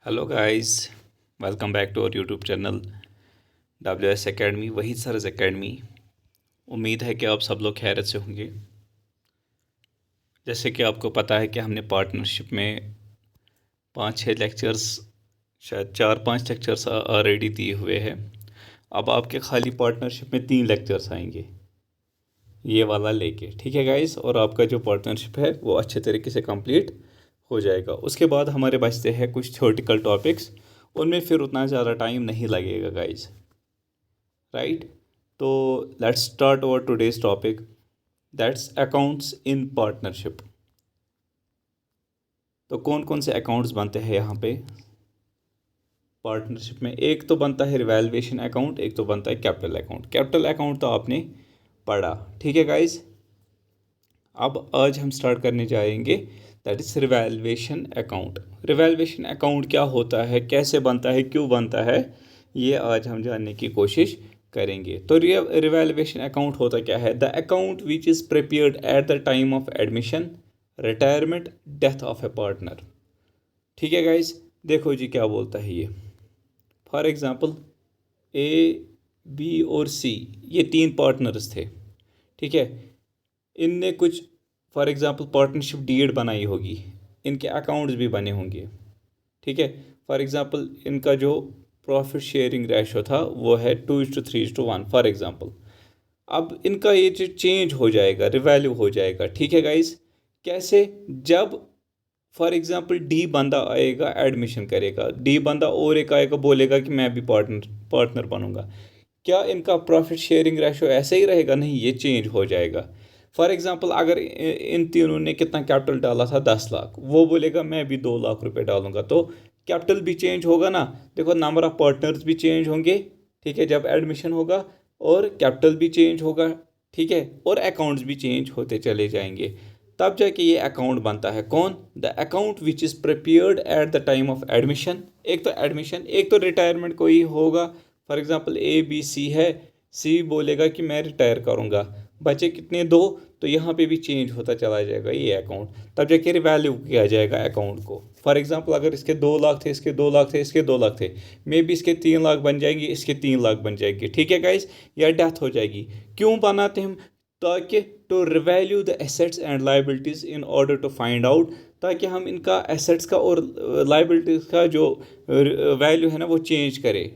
Hello guys, welcome back to our YouTube channel WS academy, वही Saras academy. उम्मीद है कि आप सब लोग खैरियत से होंगे। जैसे कि आपको पता है कि हमने पार्टनरशिप में 5-6 लेक्चर्स, शायद 4-5 लेक्चर्स ऑलरेडी दिए हुए हैं। अब आपके खाली पार्टनरशिप में 3 लेक्चर्स आएंगे ये वाला लेके, ठीक है गाइस। और आपका जो पार्टनरशिप है वो अच्छे तरीके से कंप्लीट हो जाएगा। उसके बाद हमारे बचते हैं कुछ थ्योरेटिकल टॉपिक्स, उनमें फिर उतना ज़्यादा टाइम नहीं लगेगा गाइस, राइट। तो let's start our today's topic, that's accounts in partnership. तो कौन कौन से अकाउंट्स बनते हैं यहाँ पे पार्टनरशिप में? एक तो बनता है रिवैल्यूएशन अकाउंट, एक तो बनता है कैपिटल अकाउंट। कैपिटल अकाउंट तो आपने पढ़ा, ठीक है गाइस। अब आज हम स्टार्ट करने जाएंगे, that is revaluation account. Revaluation account क्या होता है, कैसे बनता है, क्यों बनता है, ये आज हम जानने की कोशिश करेंगे। तो रिवैल्यूएशन अकाउंट होता क्या है? The account which is prepared at the time of admission, retirement, death of A partner. ठीक है गाइस, देखो जी क्या बोलता है ये। फॉर एग्जांपल ए, बी और सी, ये 3 पार्टनर्स थे, ठीक है। इनने कुछ फॉर एग्जांपल पार्टनरशिप डीड बनाई होगी, इनके अकाउंट्स भी बने होंगे, ठीक है। फॉर एग्जांपल इनका जो प्रॉफिट शेयरिंग रेशो था वो है 2:3:1 फॉर एग्जांपल। अब इनका ये जो चेंज हो जाएगा, रिवैल्यू हो जाएगा, ठीक है गाइस। कैसे? जब फॉर एग्जांपल डी बंदा आएगा, एडमिशन करेगा, डी बंदा और एक आएगा, बोलेगा कि मैं भी पार्टनर बनूंगा। क्या इनका प्रॉफिट शेयरिंग रेशो ऐसे ही रहेगा? नहीं, ये चेंज हो जाएगा। फॉर एग्जांपल अगर इन तीनों ने कितना कैपिटल डाला था, 10 लाख, वो बोलेगा मैं भी 2 लाख रुपए डालूंगा, तो कैपिटल भी चेंज होगा ना। देखो, नंबर ऑफ पार्टनर्स भी चेंज होंगे, ठीक है, जब एडमिशन होगा, और कैपिटल भी चेंज होगा, ठीक है, और अकाउंट्स भी चेंज होते चले जाएंगे। तब जाके ये अकाउंट बनता है। कौन? The account which is prepared at the time of admission. एक तो एडमिशन, एक तो रिटायरमेंट कोई होगा। For example A B C है, सी बोलेगा कि मैं रिटायर करूंगा, बचे कितने? 2, तो यहाँ पे भी चेंज होता चला जाएगा ये अकाउंट। तब जाके रिवैल्यू किया जाएगा अकाउंट को। फॉर एग्जांपल अगर इसके 2 लाख थे, इसके 2 लाख थे, इसके 2 लाख थे, मे बी इसके 3 लाख बन जाएंगे, इसके 3 लाख बन जाएंगे, ठीक है गाइस। या डेथ हो जाएगी। क्यों बनाते हम? ताकि to revalue the assets and liabilities in order to find out, ताकि हम इनका एसेट्स का और लाइबिलिटीज़ का जो वैल्यू है ना वो चेंज करें,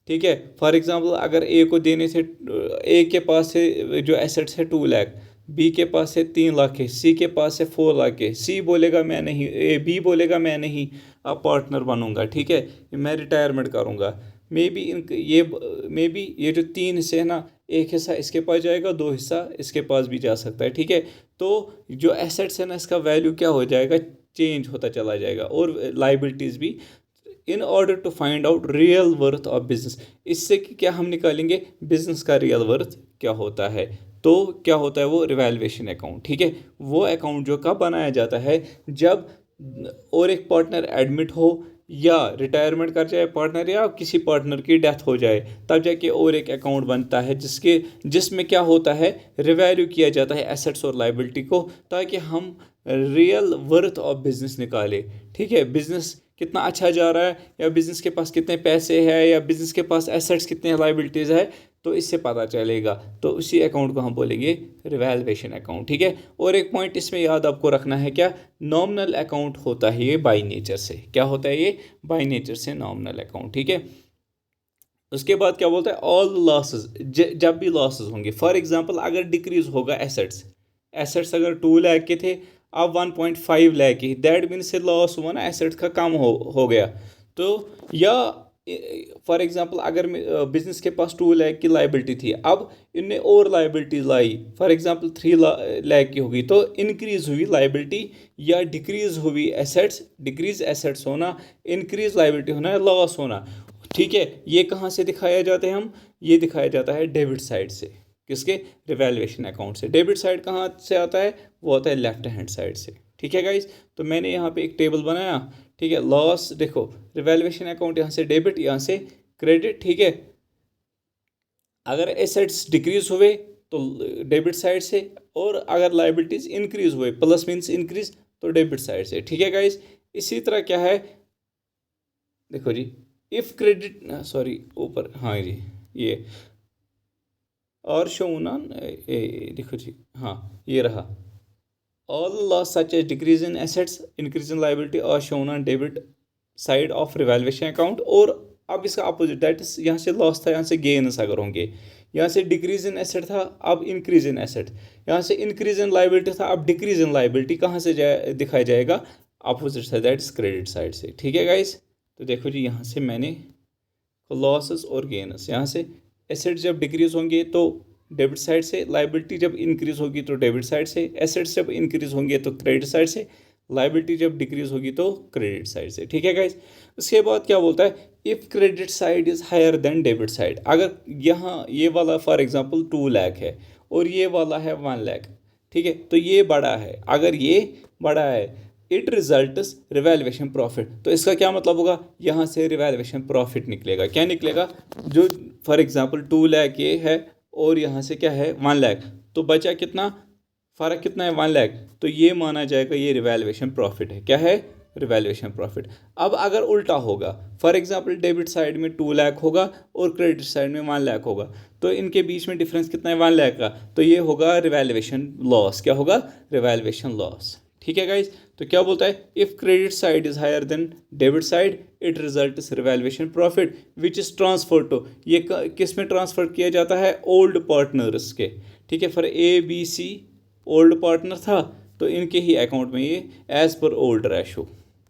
ठीक है। फॉर एग्जांपल अगर ए को देने से, ए के पास से जो एसेट्स है 2 लाख, बी के पास से 3 लाख है, सी के पास से 4 लाख है, सी बोलेगा मैं नहीं, ए बी बोलेगा मैं नहीं अब पार्टनर बनूंगा, ठीक है, मैं रिटायरमेंट करूंगा। मे बी ये जो 3 हिस्से हैं ना, एक हिस्सा इसके पास जाएगा, 2 हिस्सा इसके पास भी जा सकता है, ठीक है। तो जो एसेट्स है ना, इसका वैल्यू क्या हो जाएगा? चेंज होता चला जाएगा, और लाइबिलिटीज़ भी। In order to find out real worth of business, इससे क्या हम निकालेंगे? बिजनेस का रियल वर्थ क्या होता है। तो क्या होता है वो? रिवैल्यूएशन अकाउंट, ठीक है। वो अकाउंट जो कब बनाया जाता है? जब और एक पार्टनर एडमिट हो, या रिटायरमेंट कर जाए पार्टनर, या किसी पार्टनर की डेथ हो जाए, तब जाके और एक अकाउंट बनता है जिसमें क्या होता है? रिवैल्यू किया जाता है एसेट्स और लाइबिलिटी को, ताकि हम रियल वर्थ ऑफ बिजनेस निकाले, ठीक है। बिजनेस कितना अच्छा जा रहा है, या बिजनेस के पास कितने पैसे हैं, या बिजनेस के पास एसेट्स कितने, लाइबिलिटीज़ है, तो इससे पता चलेगा। तो उसी अकाउंट को हम बोलेंगे रिवैल्यूएशन अकाउंट, ठीक है। और एक पॉइंट इसमें याद आपको रखना है, क्या? नॉमिनल अकाउंट होता है ये बाय नेचर से। क्या होता है ये? बाय नेचर से नॉमिनल अकाउंट, ठीक है। उसके बाद क्या बोलता है? ऑल लॉसेस, जब भी लॉसेस होंगे, फॉर एग्जांपल अगर डिक्रीज होगा एसेट्स, एसेट्स अगर 2 लाख के थे, अब 1.5 लाख की, दैट मीन से लॉस हुआ ना, एसेट्स का कम हो गया। तो या फॉर एग्जांपल अगर बिजनेस के पास 2 लाख की लाइबिलिटी थी, अब इनने और liabilities lie, for example 3 lakh की होगी, तो इंक्रीज हुई लाइबिलिटी, या डिक्रीज हुई एसेट्स। डिक्रीज एसेट्स होना, इंक्रीज लाइबिलिटी होना, लॉस होना, ठीक है। ये कहाँ से दिखाया जाता है? हम ये दिखाया जाता है डेबिट साइड से। किसके? रिवैल्यूएशन अकाउंट से। डेबिट साइड कहाँ से आता है? वो आता है लेफ्ट हैंड साइड से, ठीक है गाइस। तो मैंने यहाँ पे एक टेबल बनाया, ठीक है। लॉस देखो, रिवैल्यूएशन अकाउंट यहाँ से डेबिट, यहाँ से क्रेडिट, ठीक है। अगर एसेट्स डिक्रीज हुए तो डेबिट साइड से, और अगर लाइबिलिटीज इंक्रीज हुए, प्लस मीन्स इंक्रीज, तो डेबिट साइड से, ठीक है गाइस। इसी तरह क्या है, देखो जी, इफ़ क्रेडिट, सॉरी ऊपर, हाँ जी, ये और शोन ऑन, देखो जी, हाँ ये रहा, all loss such as decrease in assets, increase in liability are shown on debit side of revaluation account। और अब इसका अपोजिट, दैट इज यहाँ से लॉस था, यहाँ से गेन्स अगर होंगे, यहाँ से डिक्रीज इन एसेट था, अब इंक्रीज इन एसेट, यहाँ से इंक्रीज इन लाइबिलिटी था, अब डिक्रीज इन लाइबिलिटी, कहाँ से दिखाया जाएगा, opposite side, that is credit side से। ठीक है गाइस, तो देखो जी, यहाँ से मैंने लॉसेस और गेन्स, यहाँ से एसेट जब डिक्रीज होंगे तो डेबिट साइड से, लाइबिलिटी जब इंक्रीज होगी तो डेबिट साइड से, एसेट्स जब इंक्रीज होंगे तो क्रेडिट साइड से, लाइबिलिटी जब डिक्रीज होगी तो क्रेडिट साइड से। ठीक है गाइस, उसके बाद क्या बोलता है, if credit side is higher than debit side. अगर यहाँ ये वाला फॉर एग्जांपल 2 लाख है और ये वाला है 1 लाख, ठीक है, तो ये बड़ा है, अगर ये बड़ा है, इट रिजल्ट्स रिवैल्यूएशन प्रॉफिट। तो इसका क्या मतलब होगा, यहाँ से रिवैल्यूएशन प्रॉफिट निकलेगा, क्या निकलेगा, जो फॉर एग्जांपल 2 लाख ये है और यहाँ से क्या है 1 लाख, तो बचा कितना, फ़र्क कितना है 1 लाख, तो ये माना जाएगा ये रिवैल्यूएशन प्रॉफिट है। क्या है, रिवैल्यूएशन प्रॉफिट। अब अगर उल्टा होगा, फॉर एग्जांपल डेबिट साइड में 2 लाख होगा और क्रेडिट साइड में 1 लाख होगा, तो इनके बीच में डिफरेंस कितना है 1 लाख का, तो ये होगा रिवैल्यूएशन लॉस। क्या होगा, रिवैल्यूएशन लॉस। ठीक है गाइज, तो क्या बोलता है, if credit side is higher than debit side it results revaluation profit which is transfer to, ये किस में ट्रांसफर किया जाता है, ओल्ड पार्टनर्स के। ठीक है, फॉर ABC ओल्ड पार्टनर था तो इनके ही अकाउंट में ये एज पर ओल्ड रेशो।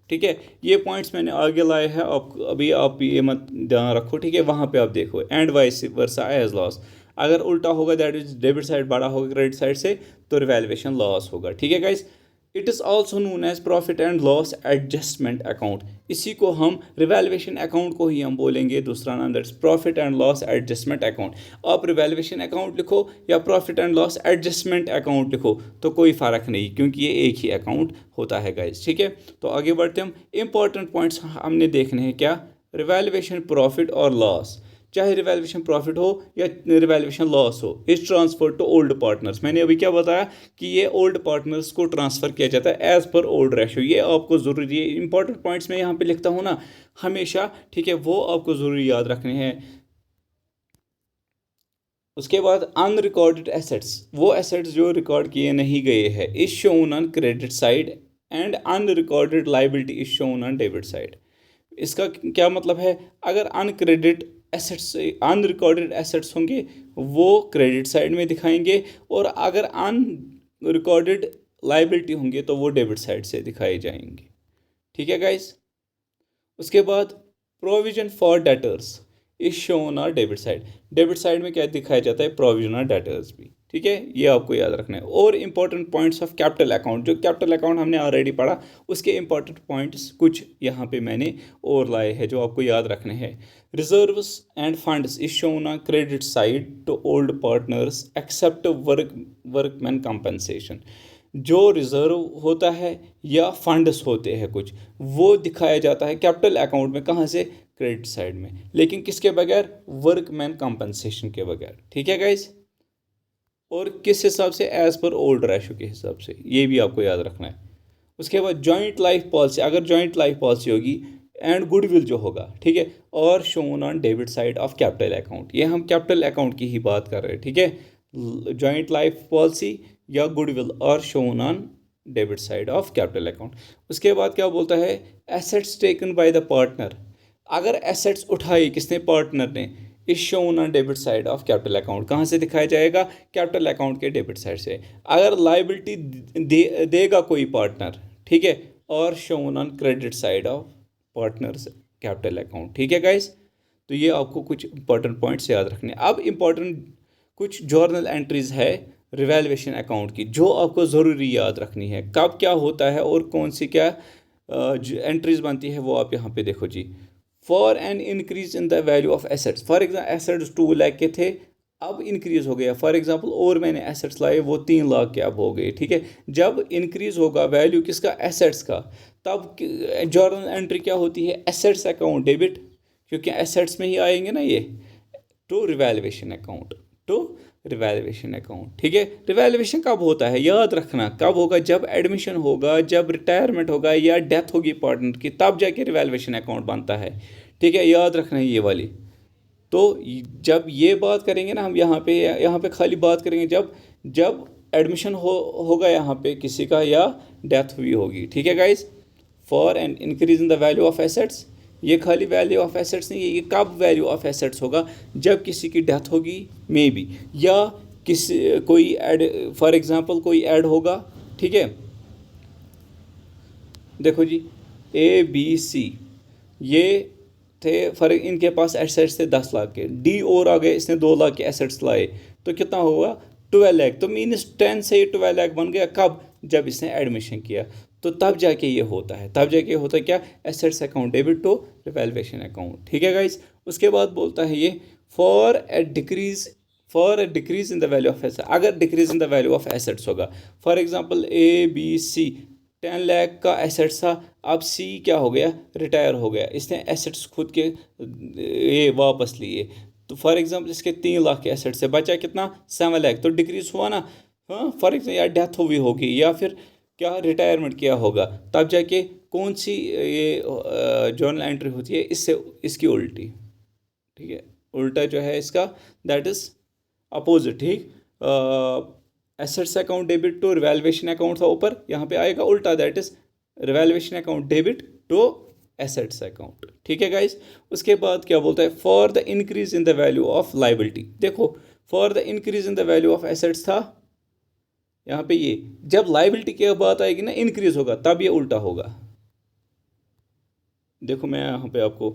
ठीक है, ये पॉइंट्स मैंने आगे लाए हैं, आप अभी आप ये मत ध्यान रखो। ठीक है, वहाँ पे आप देखो, and vice versa as loss, अगर उल्टा होगा दैट इज डेबिट साइड बड़ा होगा क्रेडिट साइड से, तो रिवैल्यूएशन लॉस होगा। ठीक है guys, it is also known as profit and loss adjustment account, इसी को हम रिवैल्यूएशन अकाउंट को ही हम बोलेंगे, दूसरा नाम that's profit and loss adjustment account. आप रिवैल्यूएशन अकाउंट लिखो या profit and loss adjustment account लिखो तो कोई फ़र्क नहीं, क्योंकि ये एक ही अकाउंट होता है गाइज। ठीक है, तो आगे बढ़ते हम, इंपॉर्टेंट पॉइंट्स हमने देखने हैं, क्या, रिवैल्यूएशन प्रॉफिट और लॉस, चाहे रिवैल्यूएशन प्रॉफिट हो या रिवैल्यूएशन लॉस हो, is transfer to old partners. मैंने अभी क्या बताया कि ये ओल्ड पार्टनर्स को ट्रांसफ़र किया जाता है एज पर ओल्ड रेशो। ये आपको ज़रूरी है, इंपॉर्टेंट पॉइंट्स मैं यहाँ पे लिखता हूँ ना हमेशा। ठीक है, वो आपको ज़रूरी याद रखने हैं। उसके बाद अनरिकॉर्डेड एसेट्स, वो एसेट्स जो रिकॉर्ड किए नहीं गए हैं, is shown on credit side and unrecorded liability is shown on debit side. इसका क्या मतलब है, अगर अनक्रेडिट एसेट्स, अनरिकॉर्डेड एसेट्स होंगे वो क्रेडिट साइड में दिखाएंगे, और अगर अनरिकॉर्डेड लाइबिलिटी होंगे तो वो डेबिट साइड से दिखाए जाएंगे। ठीक है गाइस, उसके बाद provision for debtors is shown on debit side, debit side में क्या दिखाया जाता है, प्रोविजन ऑन डेटर्स भी। ठीक है, ये आपको याद रखना है। और important points of capital account, जो कैपिटल अकाउंट हमने ऑलरेडी पढ़ा, उसके इंपॉर्टेंट पॉइंट्स कुछ यहाँ पे मैंने और लाए हैं जो आपको याद रखने हैं। Reserves and funds is shown on credit side to old partners except workman compensation, जो रिजर्व होता है या फंड्स होते हैं कुछ, वो दिखाया जाता है कैपिटल अकाउंट में, कहाँ से, क्रेडिट साइड में, लेकिन किसके बगैर, वर्कमैन कंपनसेशन के बगैर। ठीक है गाइस, और किस हिसाब से, एज पर ओल्ड रेशो के हिसाब से, ये भी आपको याद रखना है। उसके बाद जॉइंट लाइफ पॉलिसी, अगर जॉइंट लाइफ पॉलिसी होगी एंड गुडविल जो होगा, ठीक है, और shown on debit side of capital account, ये हम कैपिटल अकाउंट की ही बात कर रहे हैं। ठीक है, जॉइंट लाइफ पॉलिसी या गुडविल और shown on debit side of capital account. उसके बाद क्या बोलता है, assets taken by the partner, अगर एसेट्स उठाई किसने, पार्टनर ने, is shown on debit side of capital account, कहाँ से दिखाया जाएगा, कैपिटल अकाउंट के डेबिट साइड से। अगर लाइबिलिटी देगा कोई पार्टनर, ठीक है, और shown on credit side of partners capital account. ठीक है गाइस, तो ये आपको कुछ इंपॉर्टेंट पॉइंट्स याद रखने। अब इंपॉर्टेंट कुछ जर्नल एंट्रीज है रिवैल्यूएशन अकाउंट की, जो आपको ज़रूरी याद रखनी है, कब क्या होता है और कौन सी क्या एंट्रीज बनती है, वो आप यहाँ पे देखो जी। For an increase in the value of assets, for example assets 2 lakh के थे, अब इंक्रीज हो गया, फॉर एग्जांपल और मैंने एसेट्स लाए वो 3 लाख के अब हो गए। ठीक है, जब इंक्रीज होगा वैल्यू किसका, एसेट्स का, तब जर्नल एंट्री क्या होती है, एसेट्स अकाउंट डेबिट, क्योंकि एसेट्स में ही आएंगे ना ये, to revaluation account, to revaluation account. ठीक है, रिवैल्यूएशन कब होता है, याद रखना कब होगा, जब एडमिशन होगा, जब रिटायरमेंट होगा या डेथ होगी पार्टनर की, तब जाके रिवैल्यूएशन अकाउंट बनता है। ठीक है, याद रखना है ये वाली। तो जब ये बात करेंगे ना हम यहाँ पे खाली बात करेंगे जब जब एडमिशन होगा यहाँ पे किसी का या डेथ हुई होगी। ठीक है guys, for an increase in the value of assets, ये खाली वैल्यू ऑफ एसेट्स नहीं है, ये कब वैल्यू ऑफ एसेट्स होगा, जब किसी की डेथ होगी मे बी, या किसी कोई ऐड, फॉर एग्जांपल कोई ऐड होगा। ठीक है, देखो जी ABC ये थे, फॉर इनके पास एसेट्स थे 10 लाख के, D और आ गए, इसने 2 लाख के एसेट्स लाए, तो कितना होगा 12 लाख। तो मीनस 10 से 12 लाख बन गया कब, जब इसने एडमिशन किया। तो तब जाके ये होता है, तब जाके होता है क्या, assets account debit to revaluation account. ठीक है गाइस, उसके बाद बोलता है ये for a decrease in the value of assets, अगर decrease in the value of assets होगा, फॉर एग्जांपल ABC 10 लाख का एसेट्स था, अब C क्या हो गया, रिटायर हो गया, इसने एसेट्स खुद के ये वापस लिए। तो फॉर एग्जांपल इसके 3 लाख के एसेट्स से बचा कितना 7 लाख, तो डिक्रीज हुआ ना। हाँ, फॉर एग्जाम्पल या डेथ हुई होगी या फिर क्या रिटायरमेंट किया होगा, तब जाके कौन सी ये जर्नल एंट्री होती है, इससे इसकी उल्टी। ठीक है, उल्टा जो है इसका दैट इज अपोजिट। ठीक, assets account debit to revaluation account था ऊपर, यहाँ पे आएगा उल्टा, that is revaluation account debit to assets account. ठीक है गाइस, उसके बाद क्या बोलता है, for the increase in the value of liability. देखो for the increase in the value of assets था, यहाँ पे ये जब लाइबिलिटी की बात आएगी ना, इंक्रीज होगा, तब ये उल्टा होगा। देखो मैं यहाँ पे आपको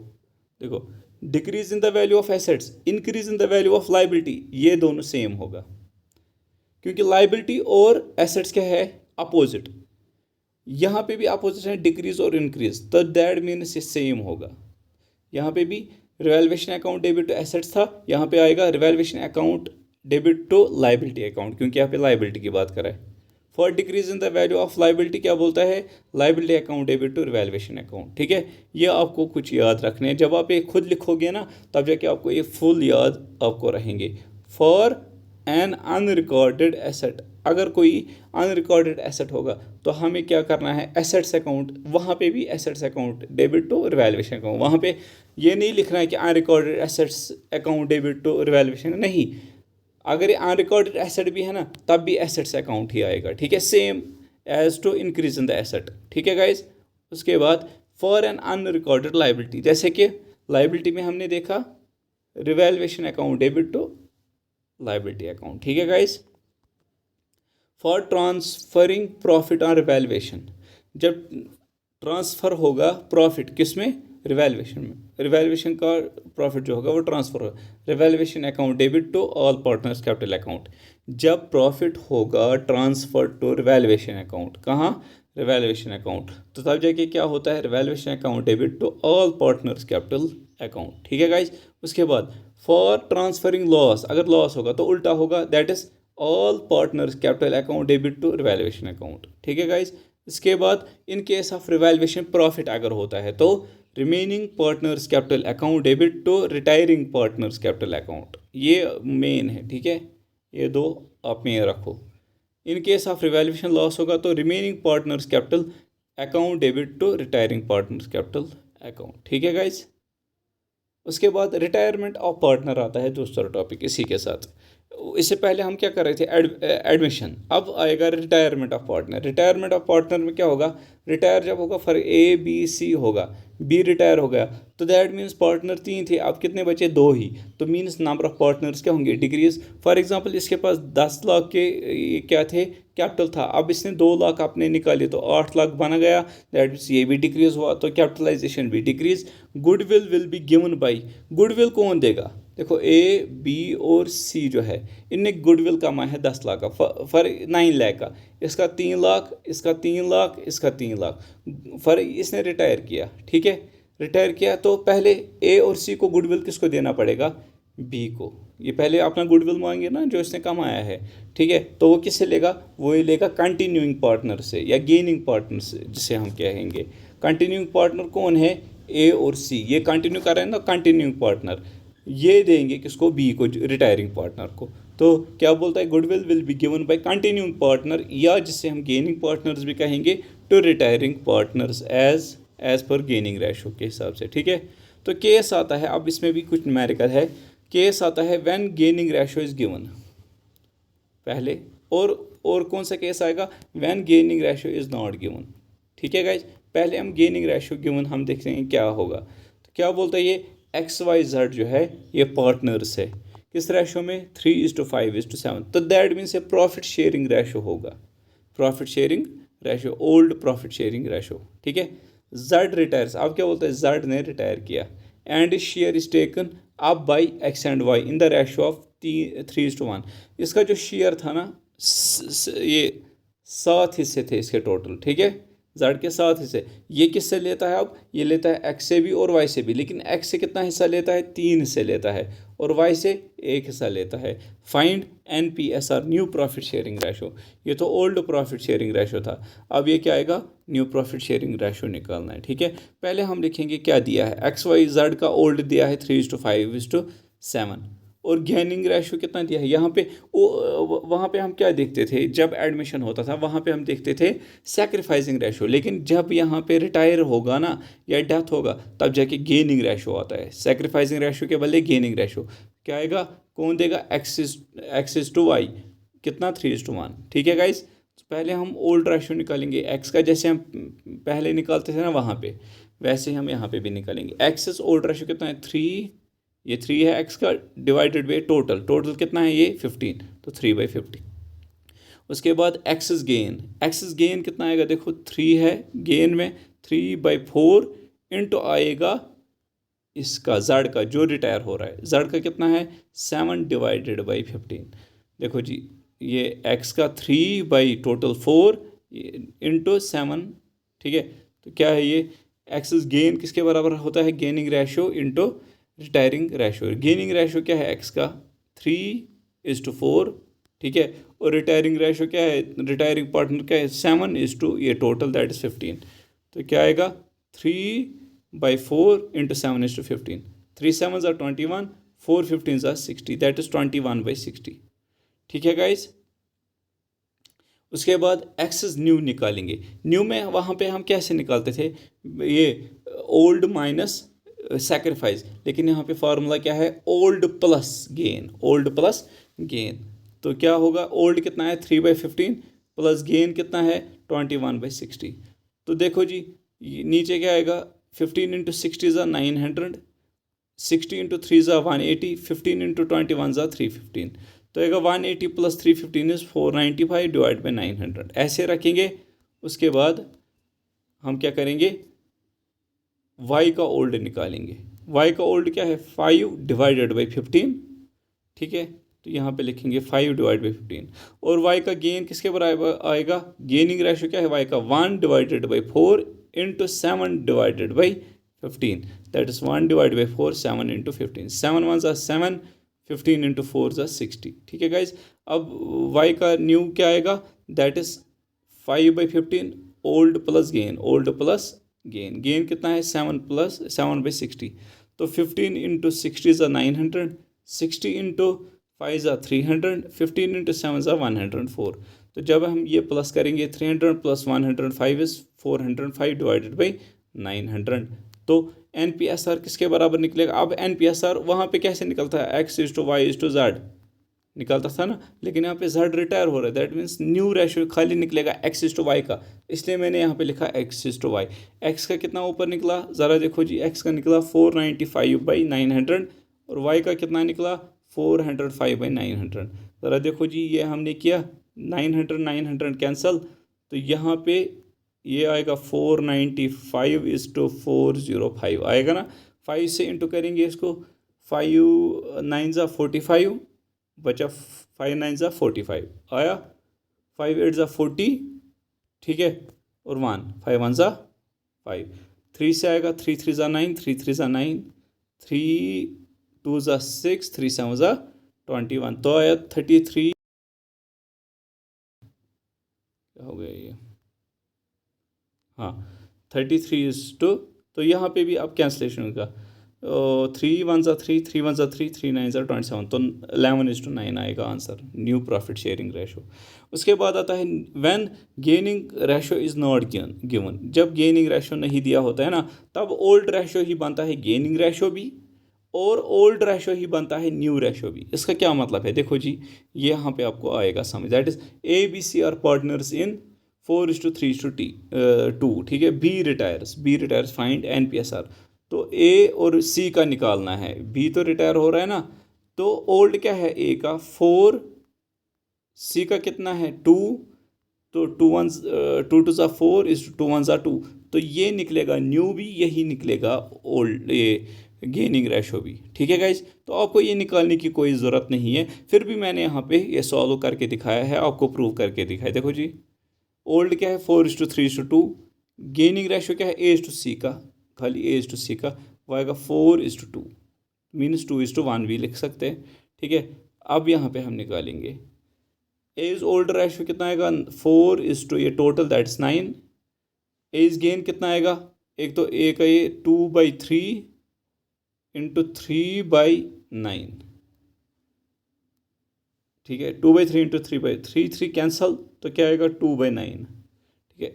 देखो, decrease in the value of assets, increase in the value of liability, ये दोनों सेम होगा, क्योंकि लाइबिलिटी और एसेट्स क्या है, अपोजिट। यहाँ पे भी अपोजिट है, डिक्रीज और इंक्रीज, तो दैट मीन्स ये सेम होगा। यहाँ पे भी revaluation account debit to assets था, यहाँ पे आएगा revaluation account debit to liability account, क्योंकि यहाँ पे लाइबिलिटी की बात कर रहा है। For decrease in the value of liability क्या बोलता है, liability account debit to revaluation account. ठीक है, ये आपको कुछ याद रखने हैं, जब आप ये खुद लिखोगे ना तब जाके आपको ये फुल याद आपको रहेंगे। फॉर एन अनरिकॉर्डेड एसेट, अगर कोई अनरिकॉर्डेड एसेट होगा तो हमें क्या करना है, एसेट्स अकाउंट, वहाँ पे भी assets account debit to revaluation account, वहाँ पे ये नहीं लिखना है कि unrecorded assets account debit to revaluation, नहीं, अगर ये अनरिकॉर्डेड एसेट भी है ना तब भी एसेट्स अकाउंट ही आएगा। ठीक है, same as to increase in the asset. ठीक है गाइज, उसके बाद फॉर एन अनरिकॉर्डेड लाइबिलिटी, जैसे कि लाइबिलिटी में हमने देखा revaluation account debit to liability account. ठीक है guys, for transferring profit on revaluation, जब ट्रांसफ़र होगा प्रॉफिट किस में, रिवैल्यूएशन में, रिवैल्यूएशन का प्रॉफिट जो होगा वो ट्रांसफ़र होगा, revaluation account debit to all partners capital account, जब प्रॉफिट होगा ट्रांसफ़र टू रिवैल्यूएशन अकाउंट, कहाँ, रिवैल्यूएशन अकाउंट, तो तब जाके क्या होता है, revaluation account debit to all partners capital account. ठीक है गाइज, उसके बाद फॉर ट्रांसफरिंग लॉस, अगर लॉस होगा तो उल्टा होगा, that is all partners capital account debit to revaluation account. ठीक है गाइज, इसके बाद in case of revaluation profit अगर होता है तो remaining partners capital account debit to retiring partners capital account, ये मेन है। ठीक है, ये दो आप में रखो। In case of revaluation loss होगा तो remaining partners capital account debit to retiring partners capital account. ठीक है गाइज, उसके बाद रिटायरमेंट ऑफ पार्टनर आता है दूसरा टॉपिक इसी के साथ। इससे पहले हम क्या कर रहे थे, एडमिशन, अब आएगा retirement of partner. Retirement of partner में क्या होगा, रिटायर जब होगा फॉर ABC होगा, B रिटायर हो गया, तो दैट मीन्स पार्टनर 3 थे, अब कितने बचे, 2 ही, तो मीन्स नंबर ऑफ पार्टनर्स क्या होंगे, डिक्रीज। फॉर एग्जांपल इसके पास 10 लाख के क्या थे, कैपिटल था, अब इसने 2 लाख अपने निकाले तो 8 लाख बना गया, दैट मीन्स ये भी डिक्रीज हुआ, तो कैपिटलाइजेशन भी decrease. Goodwill will be given by, goodwill कौन देगा, देखो A B और C जो है इनने गुडविल कमाया है 10 लाख का, फॉर 9 लाख का, इसका 3 लाख, इसका 3 लाख, इसका 3 लाख, फॉर इसने रिटायर किया। ठीक है, रिटायर किया तो पहले A और C को गुडविल किसको देना पड़ेगा, B को, ये पहले अपना गुडविल मांगे ना जो इसने कमाया है। ठीक है, तो वो किससे लेगा, वो ये लेगा कंटिन्यूइंग पार्टनर से या गेनिंग पार्टनर से, जिसे हम कहेंगे कंटिन्यूइंग पार्टनर कौन है, A और C, ये कंटिन्यू कर रहे हैं ना कंटिन्यूइंग पार्टनर, ये देंगे किसको, B को, रिटायरिंग पार्टनर को। तो क्या बोलता है, goodwill will be given by continuing partner, या जिससे हम गेनिंग पार्टनर्स भी कहेंगे, to retiring partners as per gaining ratio के हिसाब से, ठीक है। तो केस आता है, अब इसमें भी कुछ न्यूमेरिकल है। केस आता है when gaining ratio is given पहले, और कौन सा केस आएगा, when gaining ratio is not given, ठीक है गाइज। पहले हम गेनिंग रेशो गिवन हम देखते हैं क्या होगा। तो क्या बोलता है ये XYZ जो है ये पार्टनर्स है, किस रेशो में, 3:5:7, तो दैट मीन्स ये प्रॉफिट शेयरिंग रेशो होगा, profit sharing ratio, old profit sharing ratio, ठीक है। Z रिटायर्स, अब क्या बोलता है, Z ने रिटायर किया, and share is taken up by X and Y in the ratio of 3:1। इसका जो शेयर था ना, ये 7 हिस्से थे इसके टोटल, ठीक है, जेड के 7 हिस्से। ये किससे लेता है, अब ये लेता है एक्स से भी और वाई से भी, लेकिन एक्स से कितना हिस्सा लेता है, 3 हिस्से लेता है, और वाई से 1 हिस्सा लेता है। Find NPSR, new profit sharing ratio. ये तो ओल्ड प्रॉफिट शेयरिंग रेशो था, अब ये क्या आएगा, न्यू प्रॉफिट शेयरिंग रेशो निकालना है, ठीक है। पहले हम लिखेंगे क्या दिया है, XYZ का ओल्ड दिया है 3:5:7, और गेनिंग रेशो कितना दिया है यहाँ पे। वहाँ पे हम क्या देखते थे, जब एडमिशन होता था वहाँ पे हम देखते थे सैक्रिफाइसिंग रेशो, लेकिन जब यहाँ पे रिटायर होगा ना या डेथ होगा तब जाके गेनिंग रेशो आता है। सैक्रिफाइसिंग रेशो के बदले गेनिंग रेशो क्या आएगा, कौन देगा, एक्सिस टू वाई, कितना, 3:1, ठीक है गाइज। पहले हम ओल्ड रेशो निकालेंगे एक्स का, जैसे हम पहले निकालते थे ना वहाँ पे, वैसे हम यहाँ पे भी निकालेंगे। एक्सिस ओल्ड रेशो कितना है, 3, ये 3 है एक्स का, डिवाइडेड बाई टोटल कितना है ये 15, तो 3/50। उसके बाद एक्सेस गेन कितना आएगा, देखो 3 है, गेन में 3/4 इंटू आएगा इसका जेड का जो रिटायर हो रहा है, जेड का कितना है 7/15। देखो जी, ये एक्स का 3/4 इंटू 7, ठीक है। तो क्या है ये, एक्सेस गेन किसके बराबर होता है, gaining ratio into retiring ratio. Gaining ratio क्या है एक्स का, 3:4, ठीक है, और रिटायरिंग रेशो क्या है, रिटायरिंग पार्टनर क्या है, 7:, ये टोटल दैट इज 15। तो क्या आएगा, 3/4 into 7:15, 3 7s are 21, 4 15s are 60, that is 21/60, ठीक है गाइज। उसके बाद एक्सेस न्यू निकालेंगे। न्यू में वहाँ पे हम कैसे निकालते थे, ये ओल्ड माइनस सैक्रिफाइस, लेकिन यहाँ पे फार्मूला क्या है, ओल्ड प्लस गेन। तो क्या होगा, ओल्ड कितना है 3/15 प्लस गेन कितना है 21/60। तो देखो जी, नीचे क्या आएगा, 15 इंटू 60 ज़ा 900, 60 इंटू 3 ज़ा 180, 15 इंटू 21 ज़ा 315। तो आएगा 180 प्लस 315 इज 495 डिवाइड बाई 900, ऐसे रखेंगे। उसके बाद हम क्या करेंगे, y का ओल्ड निकालेंगे। y का ओल्ड क्या है, 5/15, ठीक है। तो यहाँ पे लिखेंगे 5/15, और y का गेन किसके बराबर आएगा, गेनिंग रेशो क्या है y का, 1/4 into 7/15, that is 1/4 7 into 15, 7 1s are 7, 15 into 4s are 60, ठीक है गाइज। अब y का न्यू क्या आएगा, that is 5/15 old plus gain कितना है 7/60। तो 15 इंटू 60 ज़ा 900, 60 इंटू 5 ज़ा 300, 15 इंटू 7 ज़ा 104। तो जब हम ये प्लस करेंगे 300 प्लस 105 इज 405 डिवाइडेड बाई 900। तो NPSR किसके बराबर निकलेगा। अब NPSR वहाँ पे कैसे निकलता है, X:Y:Z निकलता था ना, लेकिन यहाँ पे Z रिटायर हो रहा है, दैट मीन्स न्यू रेशो खाली निकलेगा X:Y का, इसलिए मैंने यहाँ पे लिखा X:Y। X का कितना ऊपर निकला, ज़रा देखो जी, X का निकला 495/900, और Y का कितना निकला 405/900। ज़रा देखो जी, ये हमने किया 900 कैंसल, तो यहाँ पे ये आएगा 495:405 आएगा ना। 5 से इंटू करेंगे इसको, 5 9 ज़ा 45 बचा, 5 9 ज़ा 45 आया, 5 8 ज़ा 40, ठीक है, और 1 5 1 ज़ा 5, 3 से आएगा, 3 3 ज़ा 9, 3 3 ज़ा 9, 3 2 ज़ा 6, 3 7 ज़ा 21, तो आया 33। क्या हो गया ये, हाँ 33:2। तो यहाँ पे भी अब कैंसलेशन होगा, 3 1 ज़ा 3, 3 1 ज़ा 3, 3 9 ज़ा 27, तो 11:9 आएगा answer, new profit sharing ratio. उसके बाद आता है when gaining ratio is not given, जब गेनिंग रेशो नहीं दिया होता है ना, तब ओल्ड रेशो ही बनता है गेनिंग रेशो भी, और ओल्ड रेशो ही बनता है न्यू रेशो भी। इसका क्या मतलब है, देखो जी, ये यहाँ पे आपको आएगा समझ। That is A B C are partners in 4:3:2, ठीक है। B retires find NPSR। तो ए और सी का निकालना है, बी तो रिटायर हो रहा है ना, तो ओल्ड क्या है ए का 4, सी का कितना है 2, तो 2 2 इज 2 1 2, तो ये निकलेगा न्यू भी, यही निकलेगा ओल्ड ये गेनिंग रेशो भी, ठीक है गाइज। तो आपको ये निकालने की कोई ज़रूरत नहीं है, फिर भी मैंने यहाँ पे ये सॉल्व करके दिखाया है, आपको प्रूव करके दिखाया। देखो जी, ओल्ड क्या है 4:3:2, गेनिंग रेशो क्या है A/C का, खाली A/C का, वो आएगा 4:2, मीन्स 2:1 भी लिख सकते हैं, ठीक है। अब यहाँ पे हम निकालेंगे एज ओल्ड रेशो कितना आएगा 4:, ये टोटल दैट्स 9। एज गेन कितना आएगा, एक तो ए का ये 2/3 इंटू 3/9, ठीक है। 2/3 इंटू 3/3, 3 कैंसल, तो क्या आएगा 2/9, ठीक है।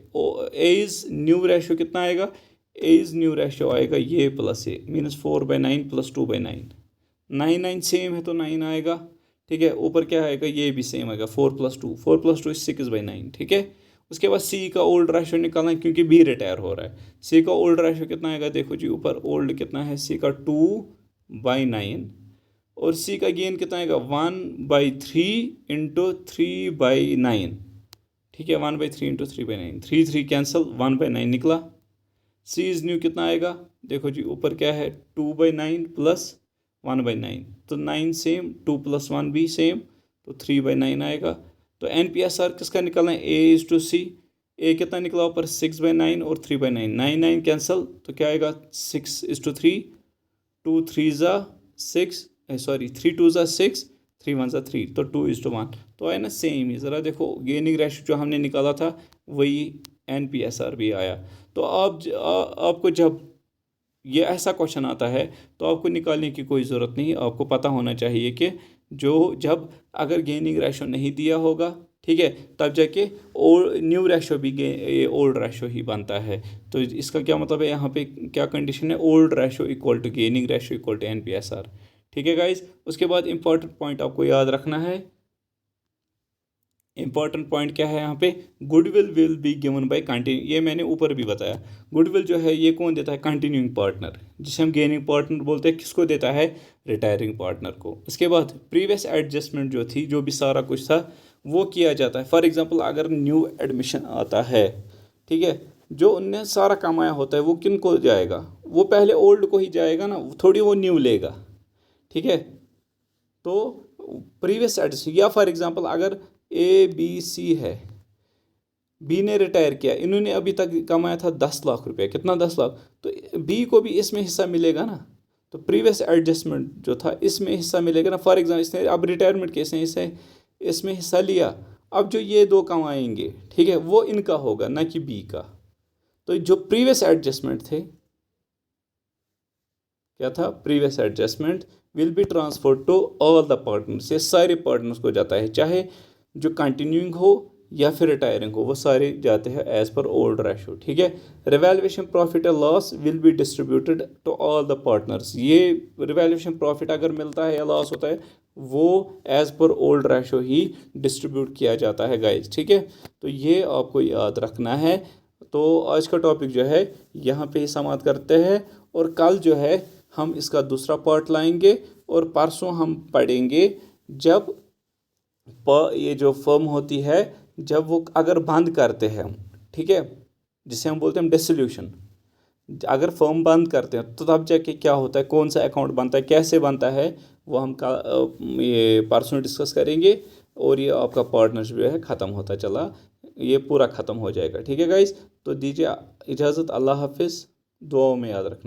एज न्यू रेशो कितना आएगा, एज न्यू रेशो आएगा ये प्लस ए, मीनस 4/9 प्लस 2/9, 9 9 सेम है तो 9 आएगा, ठीक है। ऊपर क्या आएगा, ये भी सेम आएगा 4 + 2, 4 + 2 6/9, ठीक है। उसके बाद सी का ओल्ड रेशो निकालना है, क्योंकि बी रिटायर हो रहा है। सी का ओल्ड रेशो कितना आएगा, देखो जी, ऊपर ओल्ड कितना है सी का 2/9, और सी का गेन कितना आएगा 1/3 इंटू 3/9, ठीक है। 1/3 इंटू 3/9, 3 3 कैंसल, 1/9 निकला। सी इज न्यू कितना आएगा, देखो जी, ऊपर क्या है 2/9 प्लस 1/9, तो 9 सेम, 2 + 1 भी सेम, तो 3/9 आएगा। तो NPSR किसका निकालना है, A/C, ए कितना निकला ऊपर 6/9 और 3/9, 9 9 कैंसल, तो क्या आएगा 6:3, 2 3 ज़ा 6, सॉरी 3 2 ज़ा 6, 3 1 ज़ा 3, तो 2:1, तो आया ना सेम ही। ज़रा देखो गेनिंग रेशो जो हमने निकाला था वही NPSR भी आया। तो आपको जब ये ऐसा क्वेश्चन आता है तो आपको निकालने की कोई ज़रूरत नहीं, आपको पता होना चाहिए कि जब अगर गेनिंग रेशो नहीं दिया होगा, ठीक है, तब जाके न्यू रेशो भी ओल्ड रेशो ही बनता है। तो इसका क्या मतलब है, यहाँ पे क्या कंडीशन है, old ratio equal to gaining ratio equal to NPSR, ठीक है गाइज। उसके बाद इंपॉर्टेंट पॉइंट आपको याद रखना है, इंपॉर्टेंट पॉइंट क्या है यहाँ पे, goodwill will be given bye continue, ये मैंने ऊपर भी बताया। गुडविल जो है ये कौन देता है, कंटिन्यूइंग पार्टनर, जिसे हम गेनिंग पार्टनर बोलते हैं, किसको देता है, रिटायरिंग पार्टनर को। इसके बाद प्रीवियस एडजस्टमेंट जो थी, जो भी सारा कुछ था वो किया जाता है। फॉर एग्जांपल अगर न्यू एडमिशन आता है, ठीक है, जो उनने सारा कमाया होता है वो किन को जाएगा, वो पहले ओल्ड को ही जाएगा ना, थोड़ी वो न्यू लेगा, ठीक है। तो प्रीवियस एडजस्ट, या फॉर एग्जांपल अगर ABC है, बी ने रिटायर किया, इन्होंने अभी तक कमाया था 10 लाख रुपए, कितना 10 लाख, तो बी को भी इसमें हिस्सा मिलेगा ना। तो प्रीवियस एडजस्टमेंट जो था इसमें हिस्सा मिलेगा ना। फॉर एग्जाम्पल इसने अब रिटायरमेंट के इसमें हिस्सा लिया, अब जो ये दो कमाएंगे, ठीक है, वो इनका होगा ना कि बी का। तो जो प्रीवियस एडजस्टमेंट थे, क्या था, previous adjustment will be transfer to all the partners, ये सारे पार्टनर्स को जाता है, चाहे जो कंटिन्यूइंग हो या फिर रिटायरिंग हो, वो सारे जाते हैं एज पर ओल्ड रेशो, ठीक है। रिवैल्यूएशन प्रॉफिट या loss will be distributed to all the partners, ये रिवैल्यूएशन प्रॉफिट अगर मिलता है या लॉस होता है वो एज पर ओल्ड रेशो ही डिस्ट्रीब्यूट किया जाता है गाइज, ठीक है। तो ये आपको याद रखना है। तो आज का टॉपिक जो है यहाँ पे ही समाप्त करते हैं, और कल जो है हम इसका दूसरा पार्ट लाएंगे, और परसों हम पढ़ेंगे जब ये जो फर्म होती है, जब वो अगर बंद करते हैं हम, ठीक है, जिसे हम बोलते हैं डिसोल्यूशन, अगर फर्म बंद करते हैं तो तब जाके क्या होता है, कौन सा अकाउंट बनता है, कैसे बनता है, वो हम ये परसों डिस्कस करेंगे। और ये आपका पार्टनरशिप जो है ख़त्म होता चला, ये पूरा ख़त्म हो जाएगा, ठीक है गाइस। तो दीजिए इजाज़त, अल्लाह हाफिज़, दुआओं में याद रखना।